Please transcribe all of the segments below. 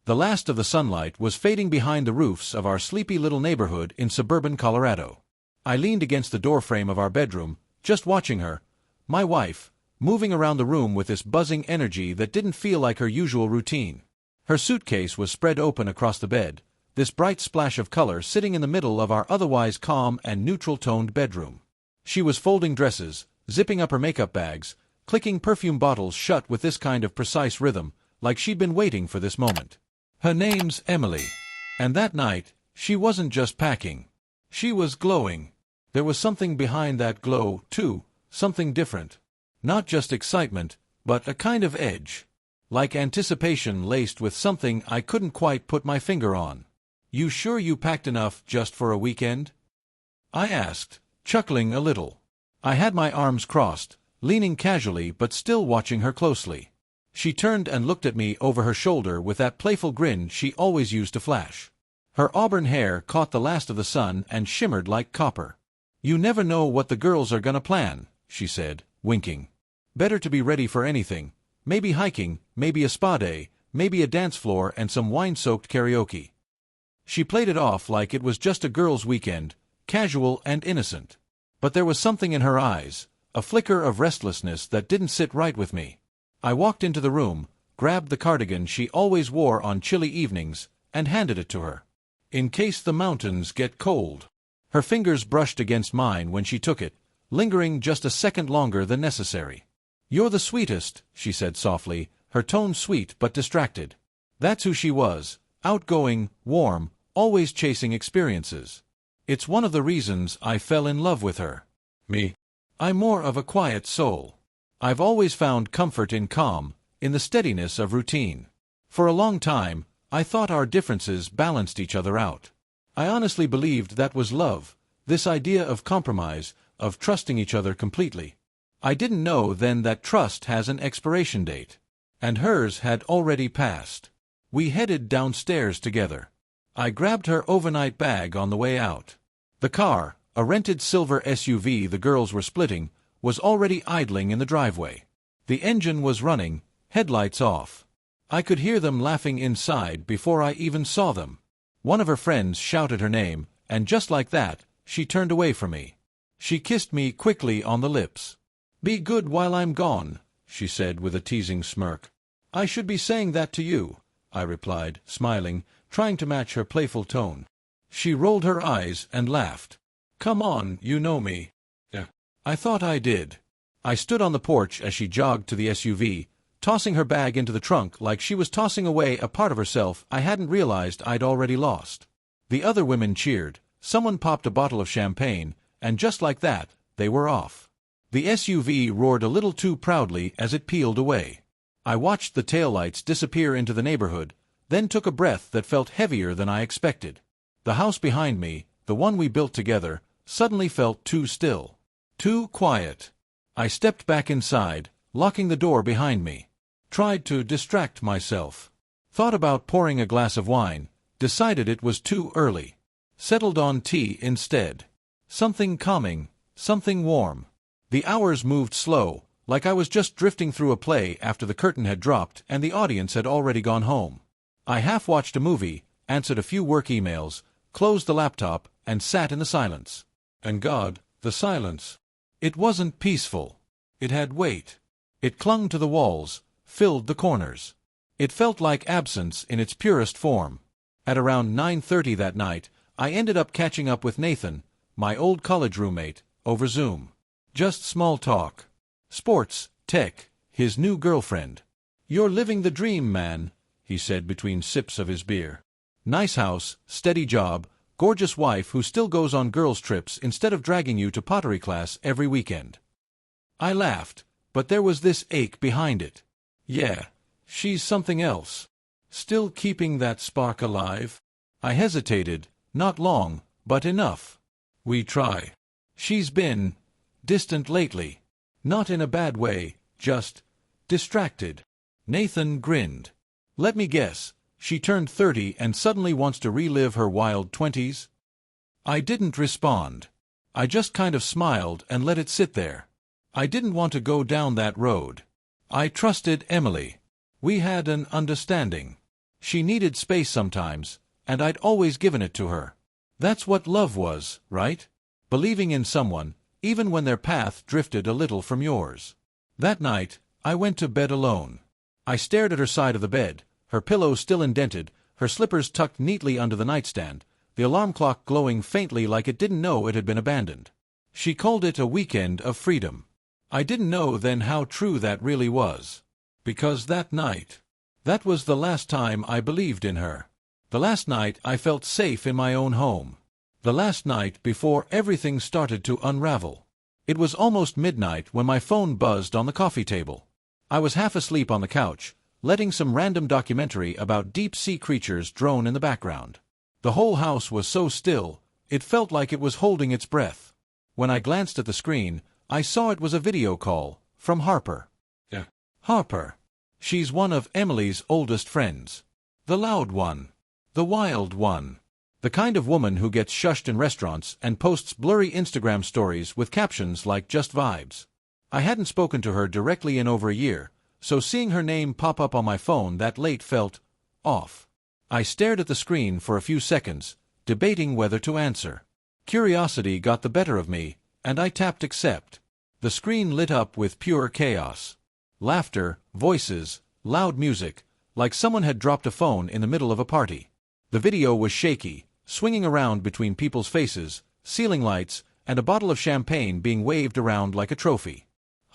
The last of the sunlight was fading behind the roofs of our sleepy little neighborhood in suburban Colorado. I leaned against the doorframe of our bedroom, just watching her, my wife, moving around the room with this buzzing energy that didn't feel like her usual routine. Her suitcase was spread open across the bed, this bright splash of color sitting in the middle of our otherwise calm and neutral-toned bedroom. She was folding dresses, zipping up her makeup bags, clicking perfume bottles shut with this kind of precise rhythm, like she'd been waiting for this moment. Her name's Emily. And that night, she wasn't just packing. She was glowing. There was something behind that glow, too, something different. Not just excitement, but a kind of edge. Like anticipation laced with something I couldn't quite put my finger on. "You sure you packed enough just for a weekend?" I asked, chuckling a little. I had my arms crossed, leaning casually but still watching her closely. She turned and looked at me over her shoulder with that playful grin she always used to flash. Her auburn hair caught the last of the sun and shimmered like copper. "You never know what the girls are gonna plan," she said, winking. "Better to be ready for anything. Maybe hiking, maybe a spa day, maybe a dance floor and some wine-soaked karaoke." She played it off like it was just a girls' weekend, casual and innocent. But there was something in her eyes, a flicker of restlessness that didn't sit right with me. I walked into the room, grabbed the cardigan she always wore on chilly evenings, and handed it to her. "In case the mountains get cold." Her fingers brushed against mine when she took it, lingering just a second longer than necessary. "You're the sweetest," she said softly, her tone sweet but distracted. That's who she was, outgoing, warm, always chasing experiences. It's one of the reasons I fell in love with her. Me? I'm more of a quiet soul. I've always found comfort in calm, in the steadiness of routine. For a long time, I thought our differences balanced each other out. I honestly believed that was love, this idea of compromise, of trusting each other completely. I didn't know then that trust has an expiration date. And hers had already passed. We headed downstairs together. I grabbed her overnight bag on the way out. The car, a rented silver SUV the girls were splitting, was already idling in the driveway. The engine was running, headlights off. I could hear them laughing inside before I even saw them. One of her friends shouted her name, and just like that, she turned away from me. She kissed me quickly on the lips. "Be good while I'm gone," she said with a teasing smirk. "I should be saying that to you," I replied, smiling, trying to match her playful tone. She rolled her eyes and laughed. "Come on, you know me." "Yeah." I thought I did. I stood on the porch as she jogged to the SUV, tossing her bag into the trunk like she was tossing away a part of herself I hadn't realized I'd already lost. The other women cheered, someone popped a bottle of champagne, and just like that, they were off. The SUV roared a little too proudly as it peeled away. I watched the taillights disappear into the neighborhood, then took a breath that felt heavier than I expected. The house behind me, the one we built together, suddenly felt too still. Too quiet. I stepped back inside, locking the door behind me. Tried to distract myself. Thought about pouring a glass of wine, decided it was too early. Settled on tea instead. Something calming, something warm. The hours moved slow, like I was just drifting through a play after the curtain had dropped and the audience had already gone home. I half-watched a movie, answered a few work emails, closed the laptop, and sat in the silence. And God, the silence. It wasn't peaceful. It had weight. It clung to the walls, filled the corners. It felt like absence in its purest form. At around 9:30 that night, I ended up catching up with Nathan, my old college roommate, over Zoom. Just small talk. Sports, tech, his new girlfriend. "You're living the dream, man," he said between sips of his beer. "Nice house, steady job, gorgeous wife who still goes on girls' trips instead of dragging you to pottery class every weekend." I laughed, but there was this ache behind it. Yeah, she's something else. Still keeping that spark alive? I hesitated, not long, but enough. We try. She's been distant lately. Not in a bad way, just distracted. Nathan grinned. "Let me guess, she turned 30 and suddenly wants to relive her wild 20s? I didn't respond. I just kind of smiled and let it sit there. I didn't want to go down that road. I trusted Emily. We had an understanding. She needed space sometimes, and I'd always given it to her. That's what love was, right? Believing in someone, even when their path drifted a little from yours. That night, I went to bed alone. I stared at her side of the bed, her pillow still indented, her slippers tucked neatly under the nightstand, the alarm clock glowing faintly like it didn't know it had been abandoned. She called it a weekend of freedom. I didn't know then how true that really was. Because that night, that was the last time I believed in her. The last night I felt safe in my own home. The last night before everything started to unravel. It was almost midnight when my phone buzzed on the coffee table. I was half asleep on the couch, letting some random documentary about deep-sea creatures drone in the background. The whole house was so still, it felt like it was holding its breath. When I glanced at the screen, I saw it was a video call, from Harper. Yeah. Harper. She's one of Emily's oldest friends. The loud one. The wild one. The kind of woman who gets shushed in restaurants and posts blurry Instagram stories with captions like "just vibes." I hadn't spoken to her directly in over a year, so seeing her name pop up on my phone that late felt off. I stared at the screen for a few seconds, debating whether to answer. Curiosity got the better of me, and I tapped accept. The screen lit up with pure chaos. Laughter, voices, loud music, like someone had dropped a phone in the middle of a party. The video was shaky, swinging around between people's faces, ceiling lights, and a bottle of champagne being waved around like a trophy.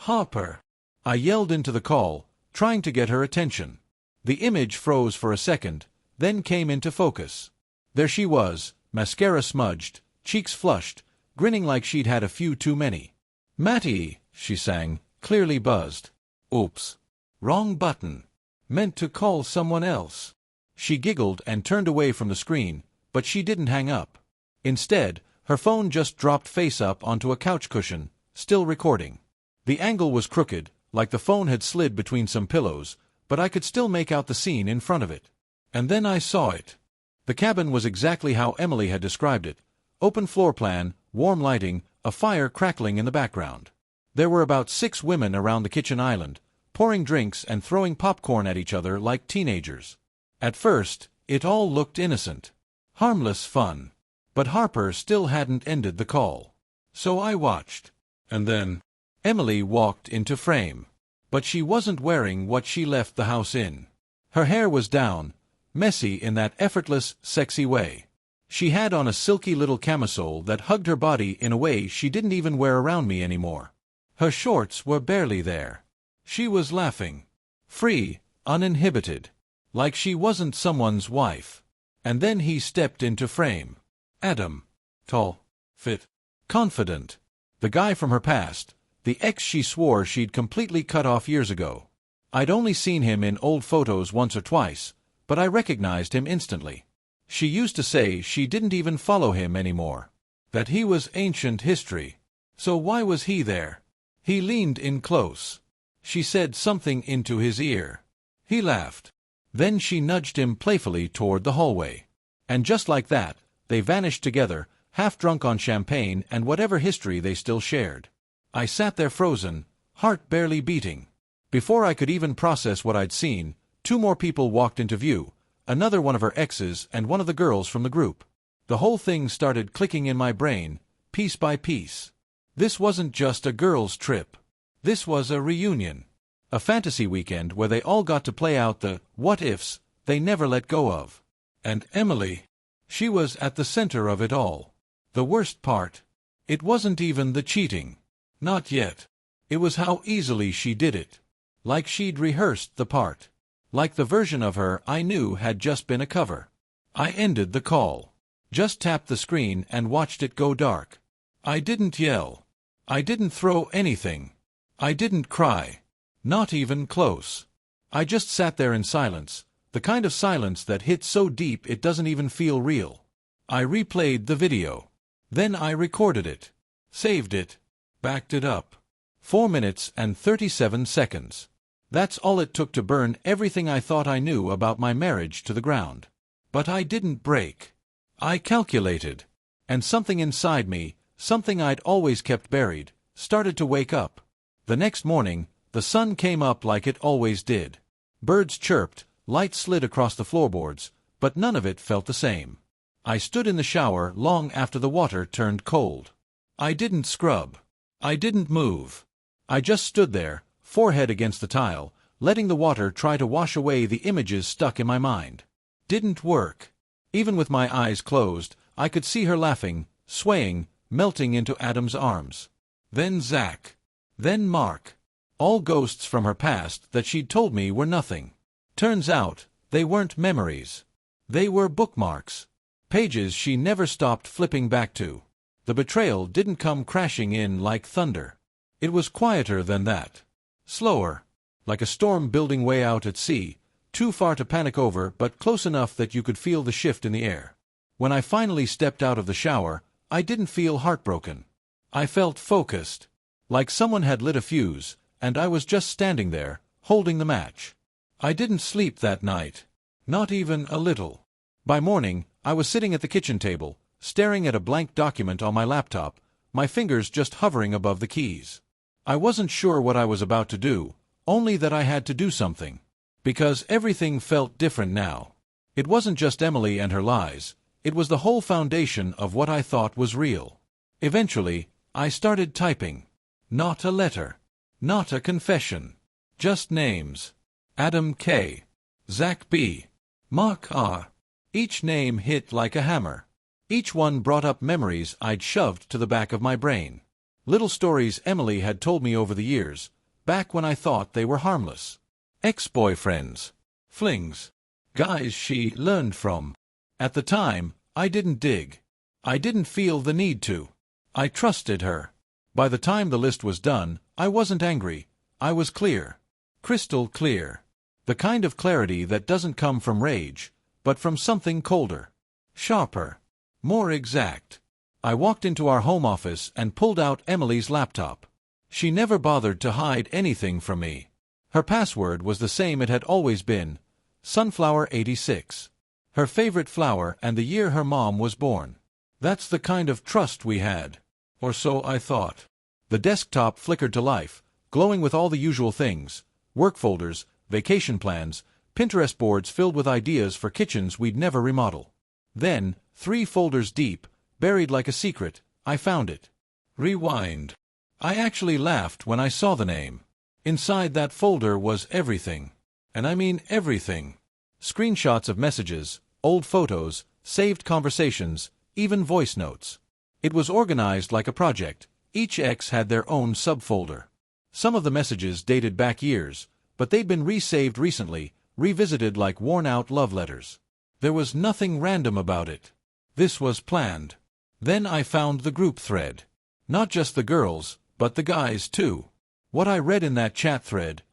Harper! I yelled into the call, trying to get her attention. The image froze for a second, then came into focus. There she was, mascara smudged, cheeks flushed, grinning like she'd had a few too many. "Matty," she sang, clearly buzzed. "Oops. Wrong button. Meant to call someone else." She giggled and turned away from the screen, but she didn't hang up. Instead, her phone just dropped face up onto a couch cushion, still recording. The angle was crooked, like the phone had slid between some pillows, but I could still make out the scene in front of it. And then I saw it. The cabin was exactly how Emily had described it. Open floor plan, warm lighting, a fire crackling in the background. There were about 6 women around the kitchen island, pouring drinks and throwing popcorn at each other like teenagers. At first, it all looked innocent. Harmless fun. But Harper still hadn't ended the call. So I watched. And then Emily walked into frame. But she wasn't wearing what she left the house in. Her hair was down, messy in that effortless, sexy way. She had on a silky little camisole that hugged her body in a way she didn't even wear around me anymore. Her shorts were barely there. She was laughing. Free, uninhibited. Like she wasn't someone's wife. And then he stepped into frame. Adam. Tall. Fit. Confident. The guy from her past. The ex she swore she'd completely cut off years ago. I'd only seen him in old photos once or twice, but I recognized him instantly. She used to say she didn't even follow him anymore. That he was ancient history. So why was he there? He leaned in close. She said something into his ear. He laughed. Then she nudged him playfully toward the hallway. And just like that, they vanished together, half drunk on champagne and whatever history they still shared. I sat there frozen, heart barely beating. Before I could even process what I'd seen, 2 more people walked into view, another one of her exes and one of the girls from the group. The whole thing started clicking in my brain, piece by piece. This wasn't just a girls' trip. This was a reunion. A fantasy weekend where they all got to play out the what-ifs they never let go of. And Emily, she was at the center of it all. The worst part, it wasn't even the cheating. Not yet. It was how easily she did it. Like she'd rehearsed the part. Like the version of her I knew had just been a cover. I ended the call. Just tapped the screen and watched it go dark. I didn't yell. I didn't throw anything. I didn't cry. Not even close. I just sat there in silence, the kind of silence that hits so deep it doesn't even feel real. I replayed the video. Then I recorded it. Saved it. Backed it up. 4 minutes and 37 seconds. That's all it took to burn everything I thought I knew about my marriage to the ground. But I didn't break. I calculated. And something inside me, something I'd always kept buried, started to wake up. The next morning, the sun came up like it always did. Birds chirped, light slid across the floorboards, but none of it felt the same. I stood in the shower long after the water turned cold. I didn't scrub. I didn't move. I just stood there, forehead against the tile, letting the water try to wash away the images stuck in my mind. Didn't work. Even with my eyes closed, I could see her laughing, swaying, melting into Adam's arms. Then Zach. Then Mark. All ghosts from her past that she'd told me were nothing. Turns out, they weren't memories. They were bookmarks. Pages she never stopped flipping back to. The betrayal didn't come crashing in like thunder. It was quieter than that. Slower. Like a storm building way out at sea, too far to panic over but close enough that you could feel the shift in the air. When I finally stepped out of the shower, I didn't feel heartbroken. I felt focused. Like someone had lit a fuse, and I was just standing there, holding the match. I didn't sleep that night. Not even a little. By morning, I was sitting at the kitchen table, staring at a blank document on my laptop, my fingers just hovering above the keys. I wasn't sure what I was about to do, only that I had to do something. Because everything felt different now. It wasn't just Emily and her lies, it was the whole foundation of what I thought was real. Eventually, I started typing. Not a letter. Not a confession. Just names. Adam K. Zach B. Mark R. Each name hit like a hammer. Each one brought up memories I'd shoved to the back of my brain. Little stories Emily had told me over the years, back when I thought they were harmless. Ex-boyfriends. Flings. Guys she learned from. At the time, I didn't dig. I didn't feel the need to. I trusted her. By the time the list was done, I wasn't angry. I was clear. Crystal clear. The kind of clarity that doesn't come from rage, but from something colder. Sharper. More exact. I walked into our home office and pulled out Emily's laptop. She never bothered to hide anything from me. Her password was the same it had always been, Sunflower 86. Her favorite flower and the year her mom was born. That's the kind of trust we had. Or so I thought. The desktop flickered to life, glowing with all the usual things, work folders, vacation plans, Pinterest boards filled with ideas for kitchens we'd never remodel. Then, 3 folders deep, buried like a secret, I found it. Rewind. I actually laughed when I saw the name. Inside that folder was everything. And I mean everything. Screenshots of messages, old photos, saved conversations, even voice notes. It was organized like a project. Each X had their own subfolder. Some of the messages dated back years, but they'd been resaved recently, revisited like worn-out love letters. There was nothing random about it. This was planned. Then I found the group thread. Not just the girls, but the guys too. What I read in that chat thread,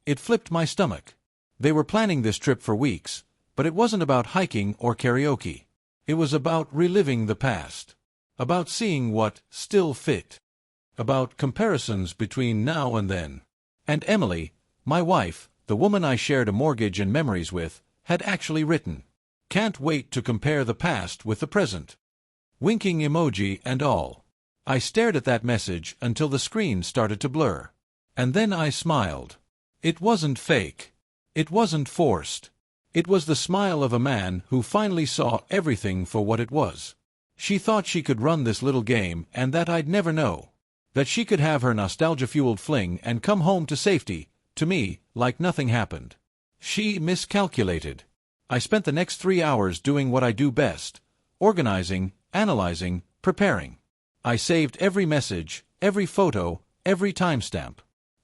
it flipped my stomach. They were planning this trip for weeks, but it wasn't about hiking or karaoke. It was about reliving the past. About seeing what still fit. About comparisons between now and then. And Emily, my wife, the woman I shared a mortgage and memories with, had actually written, "Can't wait to compare the past with the present." Winking emoji and all. I stared at that message until the screen started to blur. And then I smiled. It wasn't fake. It wasn't forced. It was the smile of a man who finally saw everything for what it was. She thought she could run this little game and that I'd never know. That she could have her nostalgia-fueled fling and come home to safety, to me, like nothing happened. She miscalculated. I spent the next 3 hours doing what I do best, organizing, analyzing, preparing. I saved every message, every photo, every timestamp.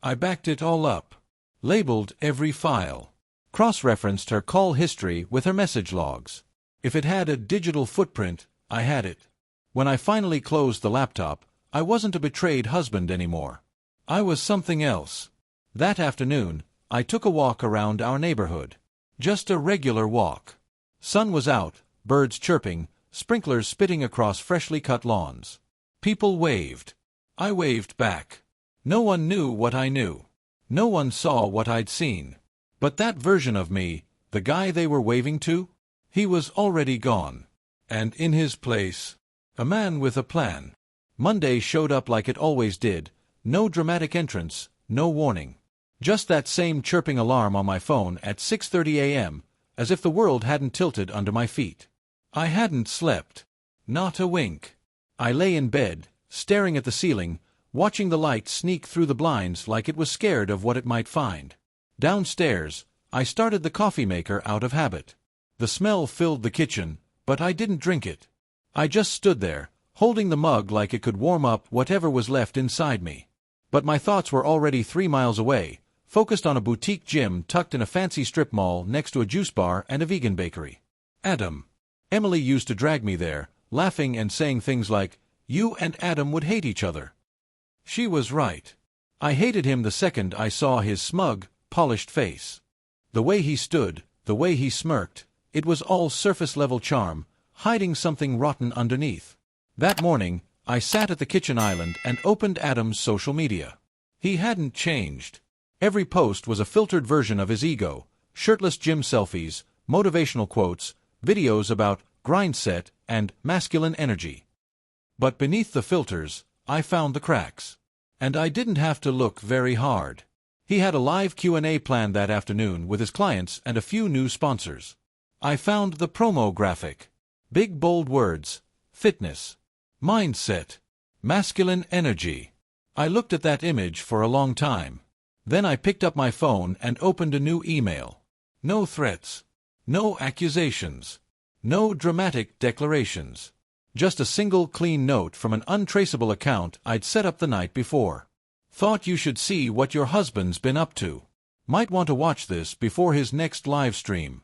I backed it all up. Labeled every file. Cross-referenced her call history with her message logs. If it had a digital footprint, I had it. When I finally closed the laptop, I wasn't a betrayed husband anymore. I was something else. That afternoon, I took a walk around our neighborhood. Just a regular walk. Sun was out, birds chirping, sprinklers spitting across freshly cut lawns. People waved. I waved back. No one knew what I knew. No one saw what I'd seen. But that version of me, the guy they were waving to, he was already gone. And in his place, a man with a plan. Monday showed up like it always did. No dramatic entrance, no warning. Just that same chirping alarm on my phone at 6:30 a.m., as if the world hadn't tilted under my feet. I hadn't slept. Not a wink. I lay in bed, staring at the ceiling, watching the light sneak through the blinds like it was scared of what it might find. Downstairs, I started the coffee maker out of habit. The smell filled the kitchen, but I didn't drink it. I just stood there, holding the mug like it could warm up whatever was left inside me. But my thoughts were already 3 miles away, focused on a boutique gym tucked in a fancy strip mall next to a juice bar and a vegan bakery. Adam. Emily used to drag me there, laughing and saying things like, "You and Adam would hate each other." She was right. I hated him the second I saw his smug, polished face. The way he stood, the way he smirked, it was all surface-level charm, hiding something rotten underneath. That morning, I sat at the kitchen island and opened Adam's social media. He hadn't changed. Every post was a filtered version of his ego, shirtless gym selfies, motivational quotes, videos about grind set and masculine energy. But beneath the filters, I found the cracks. And I didn't have to look very hard. He had a live Q&A planned that afternoon with his clients and a few new sponsors. I found the promo graphic. Big bold words: fitness, mindset, masculine energy. I looked at that image for a long time. Then I picked up my phone and opened a new email. No threats. No accusations. No dramatic declarations. Just a single clean note from an untraceable account I'd set up the night before. Thought you should see what your husband's been up to. Might want to watch this before his next live stream.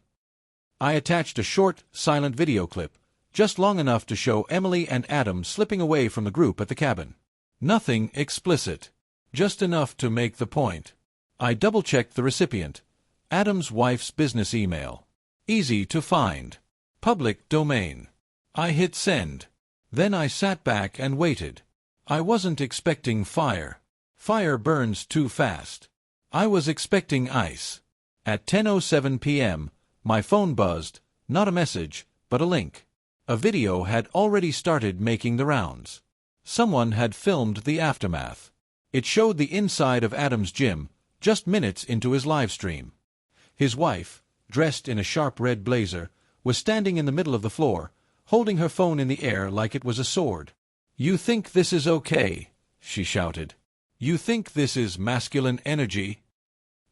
I attached a short, silent video clip, just long enough to show Emily and Adam slipping away from the group at the cabin. Nothing explicit. Just enough to make the point. I double-checked the recipient. Adam's wife's business email. Easy to find. Public domain. I hit send. Then I sat back and waited. I wasn't expecting fire. Fire burns too fast. I was expecting ice. At 10:07 p.m., my phone buzzed, not a message, but a link. A video had already started making the rounds. Someone had filmed the aftermath. It showed the inside of Adam's gym, just minutes into his live stream. His wife, dressed in a sharp red blazer, was standing in the middle of the floor, holding her phone in the air like it was a sword. "You think this is okay?" she shouted. "You think this is masculine energy?"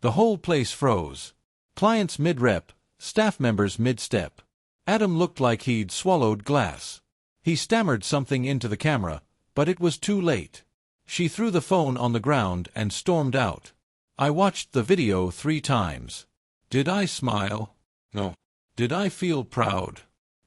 The whole place froze. Clients mid-rep, staff members mid-step. Adam looked like he'd swallowed glass. He stammered something into the camera, but it was too late. She threw the phone on the ground and stormed out. I watched the video 3 times. Did I smile? No. Did I feel proud?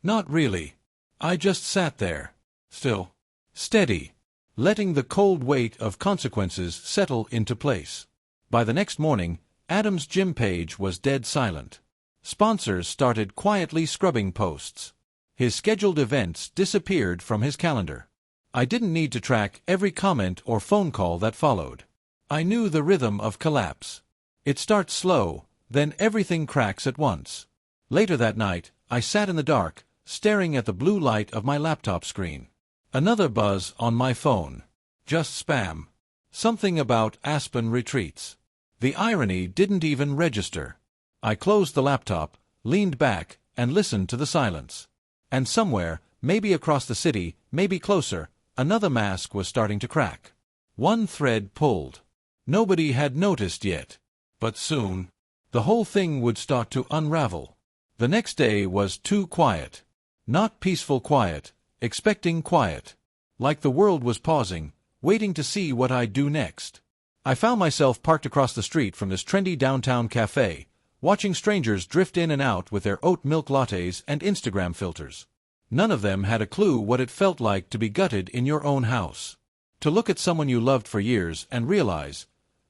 Not really. I just sat there. Still. Steady. Letting the cold weight of consequences settle into place. By the next morning, Adam's gym page was dead silent. Sponsors started quietly scrubbing posts. His scheduled events disappeared from his calendar. I didn't need to track every comment or phone call that followed. I knew the rhythm of collapse. It starts slow, then everything cracks at once. Later that night, I sat in the dark, staring at the blue light of my laptop screen. Another buzz on my phone. Just spam. Something about Aspen retreats. The irony didn't even register. I closed the laptop, leaned back, and listened to the silence. And somewhere, maybe across the city, maybe closer, another mask was starting to crack. One thread pulled. Nobody had noticed yet. But soon, the whole thing would start to unravel. The next day was too quiet. Not peaceful quiet, expecting quiet. Like the world was pausing, waiting to see what I'd do next. I found myself parked across the street from this trendy downtown cafe, watching strangers drift in and out with their oat milk lattes and Instagram filters. None of them had a clue what it felt like to be gutted in your own house. To look at someone you loved for years and realize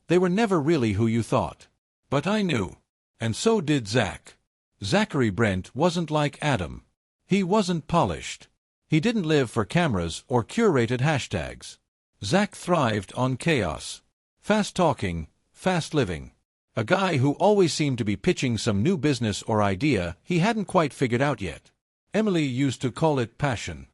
they were never really who you thought. But I knew. And so did Zach. Zachary Brent wasn't like Adam. He wasn't polished. He didn't live for cameras or curated hashtags. Zach thrived on chaos. Fast talking, fast living. A guy who always seemed to be pitching some new business or idea he hadn't quite figured out yet. Emily used to call it passion.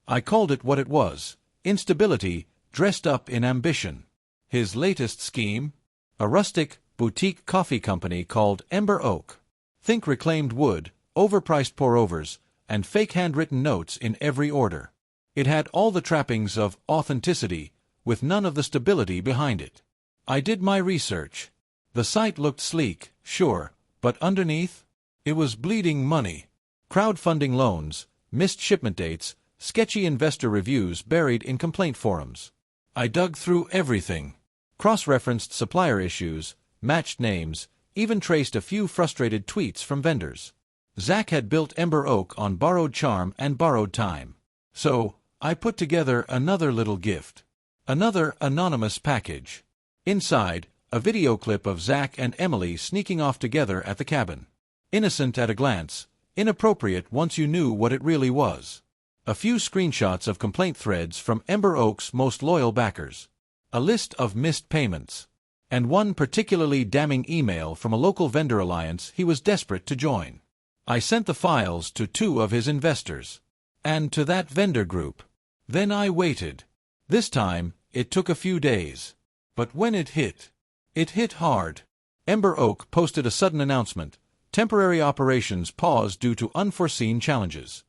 I called it what it was: instability dressed up in ambition. His latest scheme? A rustic, boutique coffee company called Ember Oak. Think reclaimed wood, overpriced pour-overs, and fake handwritten notes in every order. It had all the trappings of authenticity, with none of the stability behind it. I did my research. The site looked sleek, sure, but underneath? It was bleeding money. Crowdfunding loans, missed shipment dates, sketchy investor reviews buried in complaint forums. I dug through everything. Cross-referenced supplier issues, matched names, even traced a few frustrated tweets from vendors. Zach had built Ember Oak on borrowed charm and borrowed time. So, I put together another little gift. Another anonymous package. Inside, a video clip of Zach and Emily sneaking off together at the cabin. Innocent at a glance, inappropriate once you knew what it really was. A few screenshots of complaint threads from Ember Oak's most loyal backers. A list of missed payments. And one particularly damning email from a local vendor alliance he was desperate to join. I sent the files to 2 of his investors. And to that vendor group. Then I waited. This time, it took a few days. But when it hit hard. Ember Oak posted a sudden announcement. Temporary operations paused due to unforeseen challenges.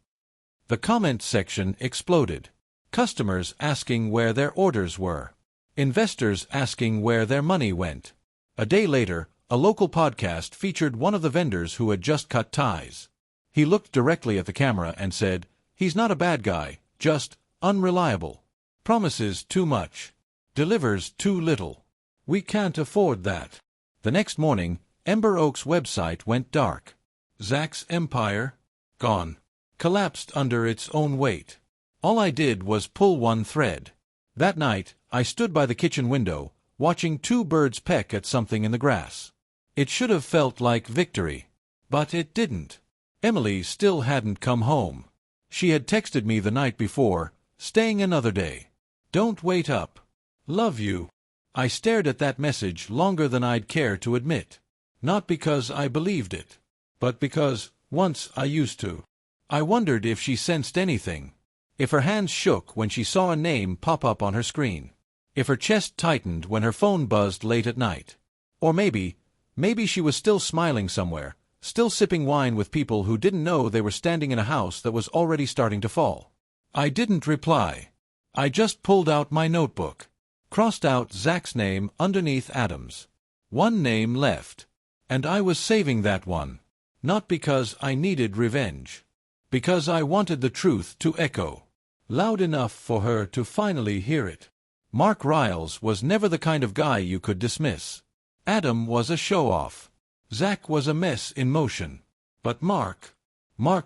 The comment section exploded. Customers asking where their orders were. Investors asking where their money went. A day later, a local podcast featured one of the vendors who had just cut ties. He looked directly at the camera and said, "He's not a bad guy, just unreliable. Promises too much. Delivers too little. We can't afford that." The next morning, Ember Oak's website went dark. Zach's empire? Gone. Collapsed under its own weight. All I did was pull one thread. That night, I stood by the kitchen window, watching 2 birds peck at something in the grass. It should have felt like victory. But it didn't. Emily still hadn't come home. She had texted me the night before, staying another day. "Don't wait up. Love you." I stared at that message longer than I'd care to admit. Not because I believed it, but because, once I used to. I wondered if she sensed anything. If her hands shook when she saw a name pop up on her screen. If her chest tightened when her phone buzzed late at night. Or maybe she was still smiling somewhere, still sipping wine with people who didn't know they were standing in a house that was already starting to fall. I didn't reply. I just pulled out my notebook. Crossed out Zach's name underneath Adam's. One name left. And I was saving that one. Not because I needed revenge. Because I wanted the truth to echo. Loud enough for her to finally hear it. Mark Riles was never the kind of guy you could dismiss. Adam was a show-off. Zach was a mess in motion. But Mark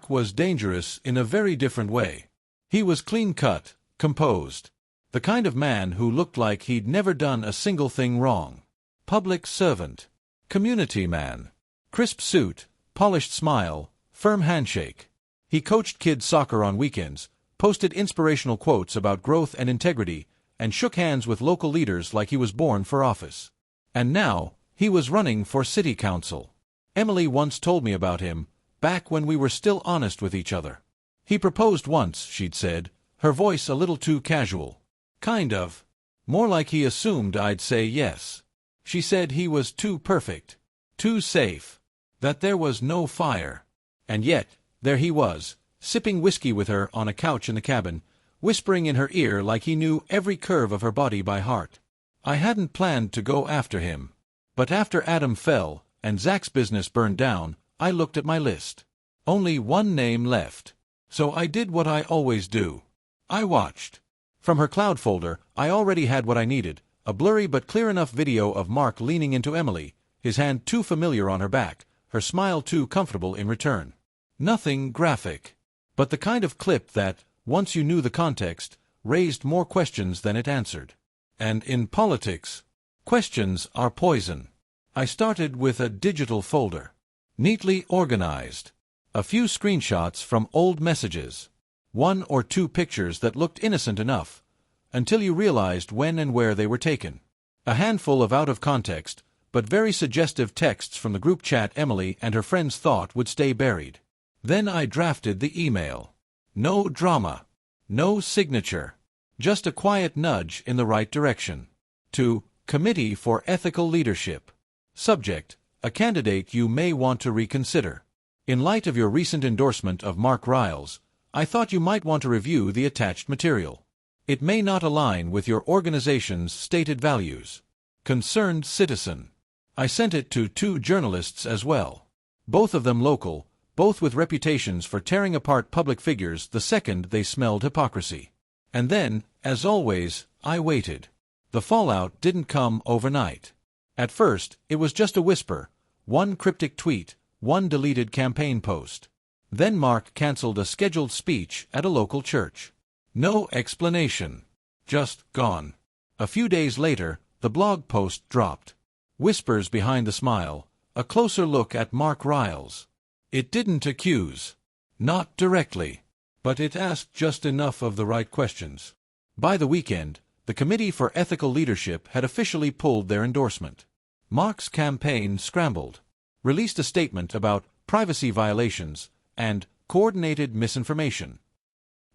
was dangerous in a very different way. He was clean-cut, composed. The kind of man who looked like he'd never done a single thing wrong. Public servant. Community man. Crisp suit, polished smile, firm handshake. He coached kids' soccer on weekends, posted inspirational quotes about growth and integrity, and shook hands with local leaders like he was born for office. And now, he was running for city council. Emily once told me about him, back when we were still honest with each other. He proposed once, she'd said, her voice a little too casual. Kind of. More like he assumed I'd say yes. She said he was too perfect. Too safe. That there was no fire. And yet, there he was, sipping whiskey with her on a couch in the cabin, whispering in her ear like he knew every curve of her body by heart. I hadn't planned to go after him. But after Adam fell, and Zach's business burned down, I looked at my list. Only one name left. So I did what I always do. I watched. From her cloud folder, I already had what I needed, a blurry but clear enough video of Mark leaning into Emily, his hand too familiar on her back, her smile too comfortable in return. Nothing graphic. But the kind of clip that, once you knew the context, raised more questions than it answered. And in politics, questions are poison. I started with a digital folder. Neatly organized. A few screenshots from old messages. 1 or 2 pictures that looked innocent enough, until you realized when and where they were taken. A handful of out-of-context, but very suggestive texts from the group chat Emily and her friends thought would stay buried. Then I drafted the email. No drama. No signature. Just a quiet nudge in the right direction. To Committee for Ethical Leadership. Subject, a candidate you may want to reconsider. In light of your recent endorsement of Mark Riles, I thought you might want to review the attached material. It may not align with your organization's stated values. Concerned Citizen. I sent it to 2 journalists as well. Both of them local, both with reputations for tearing apart public figures the second they smelled hypocrisy. And then, as always, I waited. The fallout didn't come overnight. At first, it was just a whisper, one cryptic tweet, one deleted campaign post. Then Mark canceled a scheduled speech at a local church. No explanation. Just gone. A few days later, the blog post dropped. Whispers behind the smile, a closer look at Mark Riles. It didn't accuse. Not directly. But it asked just enough of the right questions. By the weekend, the Committee for Ethical Leadership had officially pulled their endorsement. Mark's campaign scrambled, released a statement about privacy violations and coordinated misinformation.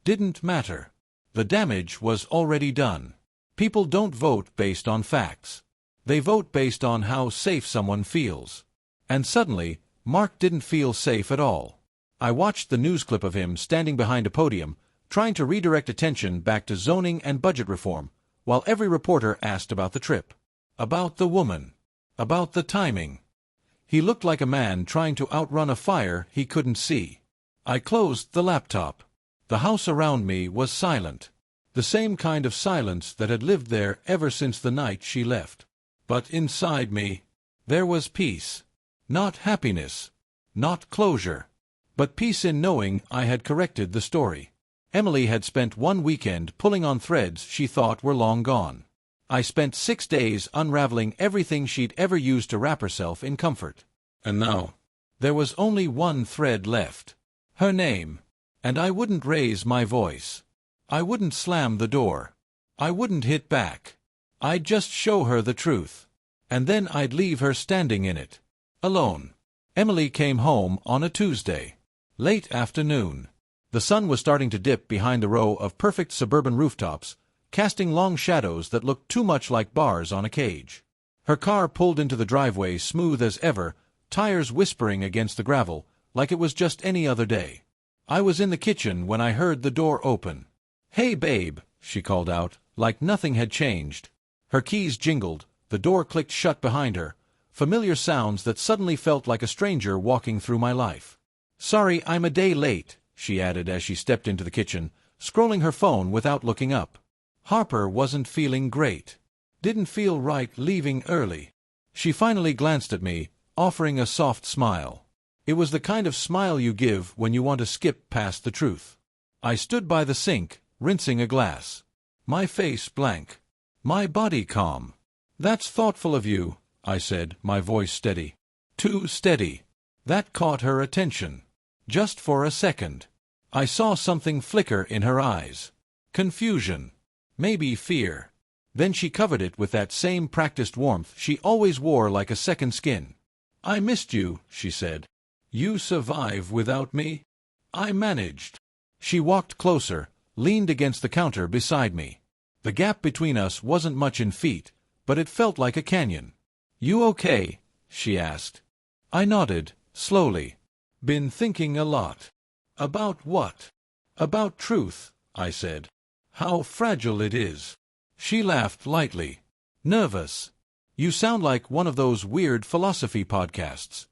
Didn't matter. The damage was already done. People don't vote based on facts. They vote based on how safe someone feels. And suddenly, Mark didn't feel safe at all. I watched the news clip of him standing behind a podium, trying to redirect attention back to zoning and budget reform, while every reporter asked about the trip, about the woman, about the timing. He looked like a man trying to outrun a fire he couldn't see. I closed the laptop. The house around me was silent. The same kind of silence that had lived there ever since the night she left. But inside me, there was peace. Not happiness. Not closure. But peace in knowing I had corrected the story. Emily had spent one weekend pulling on threads she thought were long gone. I spent 6 days unraveling everything she'd ever used to wrap herself in comfort. And now, there was only one thread left. Her name. And I wouldn't raise my voice. I wouldn't slam the door. I wouldn't hit back. I'd just show her the truth. And then I'd leave her standing in it. Alone. Emily came home on a Tuesday. Late afternoon. The sun was starting to dip behind the row of perfect suburban rooftops, casting long shadows that looked too much like bars on a cage. Her car pulled into the driveway smooth as ever, tires whispering against the gravel, like it was just any other day. I was in the kitchen when I heard the door open. "Hey, babe," she called out, like nothing had changed. Her keys jingled, the door clicked shut behind her, familiar sounds that suddenly felt like a stranger walking through my life. "Sorry, I'm a day late," she added as she stepped into the kitchen, scrolling her phone without looking up. Harper wasn't feeling great. Didn't feel right leaving early. She finally glanced at me, offering a soft smile. It was the kind of smile you give when you want to skip past the truth. I stood by the sink, rinsing a glass. My face blank. My body calm. "That's thoughtful of you," I said, my voice steady. Too steady. That caught her attention. Just for a second. I saw something flicker in her eyes. Confusion. Maybe fear. Then she covered it with that same practiced warmth she always wore like a second skin. "I missed you," she said. "You survive without me?" I managed. She walked closer, leaned against the counter beside me. The gap between us wasn't much in feet, but it felt like a canyon. "You okay?" she asked. I nodded, slowly. "Been thinking a lot." "About what?" "About truth," I said. "How fragile it is." She laughed lightly. "Nervous. You sound like one of those weird philosophy podcasts."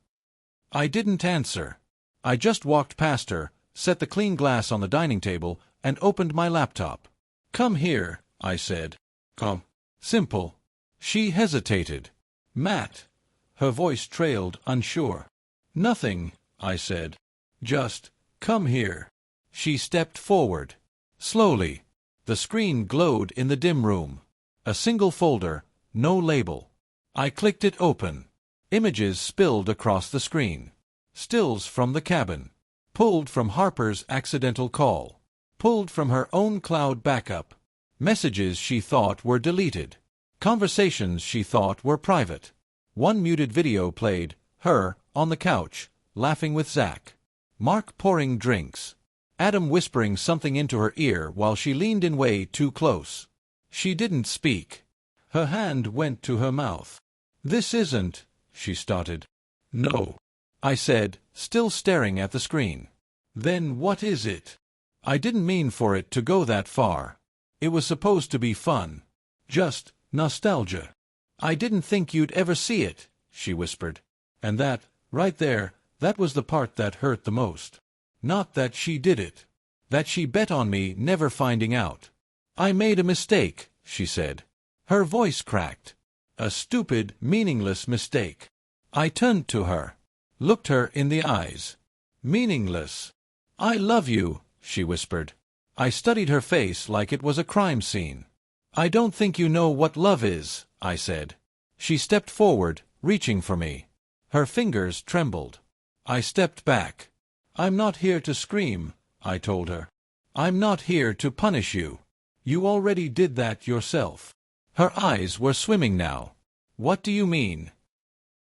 I didn't answer. I just walked past her, set the clean glass on the dining table, and opened my laptop. "Come here," I said. "Come." Simple. She hesitated. "Matt." Her voice trailed, unsure. "Nothing," I said. "Just, come here." She stepped forward. Slowly. The screen glowed in the dim room. A single folder, no label. I clicked it open. Images spilled across the screen. Stills from the cabin. Pulled from Harper's accidental call. Pulled from her own cloud backup. Messages she thought were deleted. Conversations she thought were private. One muted video played, her, on the couch, laughing with Zach. Mark pouring drinks. Adam whispering something into her ear while she leaned in way too close. She didn't speak. Her hand went to her mouth. "This isn't," she started. No, I said, still staring at the screen. Then what is it? I didn't mean for it to go that far. It was supposed to be fun. Just nostalgia. I didn't think you'd ever see it, she whispered. And that, right there, that was the part that hurt the most. Not that she did it. That she bet on me never finding out. I made a mistake, she said. Her voice cracked. A stupid, meaningless mistake. I turned to her. Looked her in the eyes. Meaningless. I love you, she whispered. I studied her face like it was a crime scene. I don't think you know what love is, I said. She stepped forward, reaching for me. Her fingers trembled. I stepped back. I'm not here to scream, I told her. I'm not here to punish you. You already did that yourself. Her eyes were swimming now. What do you mean?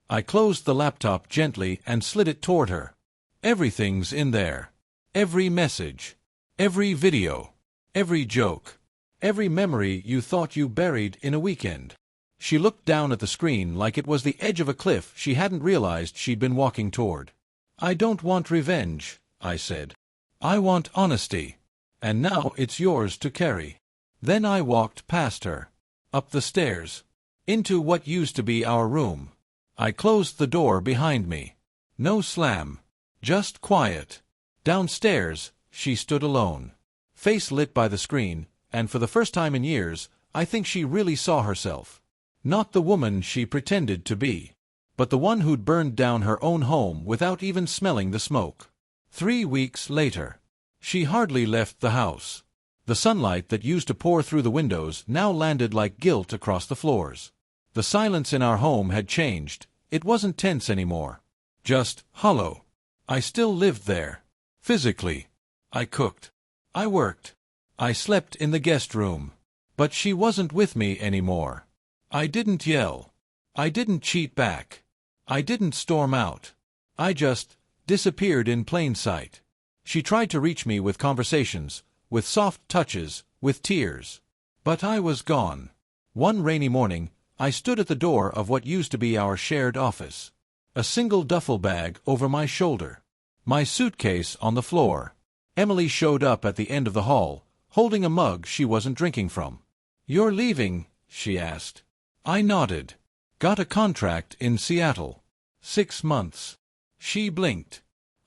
I closed the laptop gently and slid it toward her. Everything's in there. Every message. Every video. Every joke. Every memory you thought you buried in a weekend. She looked down at the screen like it was the edge of a cliff she hadn't realized she'd been walking toward. I don't want revenge, I said. I want honesty. And now it's yours to carry. Then I walked past her. Up the stairs. Into what used to be our room. I closed the door behind me. No slam. Just quiet. Downstairs, she stood alone. Face lit by the screen, and for the first time in years, I think she really saw herself. Not the woman she pretended to be, but the one who'd burned down her own home without even smelling the smoke. 3 weeks later. She hardly left the house. The sunlight that used to pour through the windows now landed like guilt across the floors. The silence in our home had changed. It wasn't tense anymore. Just hollow. I still lived there. Physically. I cooked. I worked. I slept in the guest room. But she wasn't with me anymore. I didn't yell. I didn't cheat back. I didn't storm out. I just disappeared in plain sight. She tried to reach me with conversations, with soft touches, with tears. But I was gone. One rainy morning, I stood at the door of what used to be our shared office. A single duffel bag over my shoulder. My suitcase on the floor. Emily showed up at the end of the hall, holding a mug she wasn't drinking from. "You're leaving?" she asked. I nodded. "Got a contract in Seattle. 6 months." She blinked.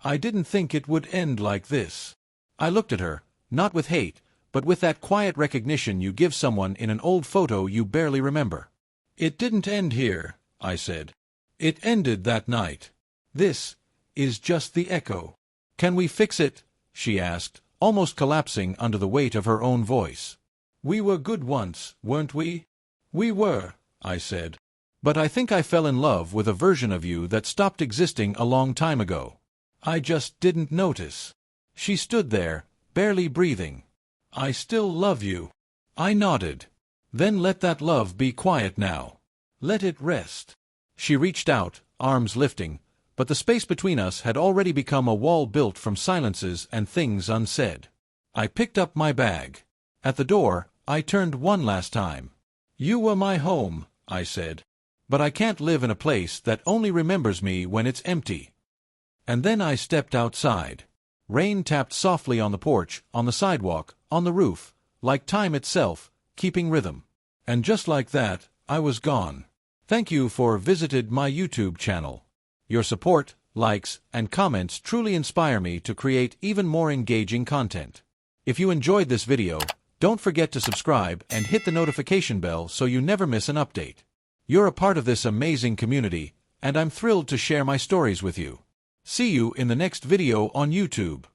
"I didn't think it would end like this." I looked at her, not with hate, but with that quiet recognition you give someone in an old photo you barely remember. "It didn't end here," I said. "It ended that night. This is just the echo." "Can we fix it?" she asked, almost collapsing under the weight of her own voice. "We were good once, weren't we?" "We were," I said. "But I think I fell in love with a version of you that stopped existing a long time ago. I just didn't notice." She stood there, barely breathing. "I still love you." I nodded. "Then let that love be quiet now. Let it rest." She reached out, arms lifting, but the space between us had already become a wall built from silences and things unsaid. I picked up my bag. At the door, I turned one last time. "You were my home," I said. "But I can't live in a place that only remembers me when it's empty." And then I stepped outside. Rain tapped softly on the porch, on the sidewalk, on the roof, like time itself, keeping rhythm. And just like that, I was gone. Thank you for visited my YouTube channel. Your support, likes, and comments truly inspire me to create even more engaging content. If you enjoyed this video, don't forget to subscribe and hit the notification bell so you never miss an update. You're a part of this amazing community, and I'm thrilled to share my stories with you. See you in the next video on YouTube.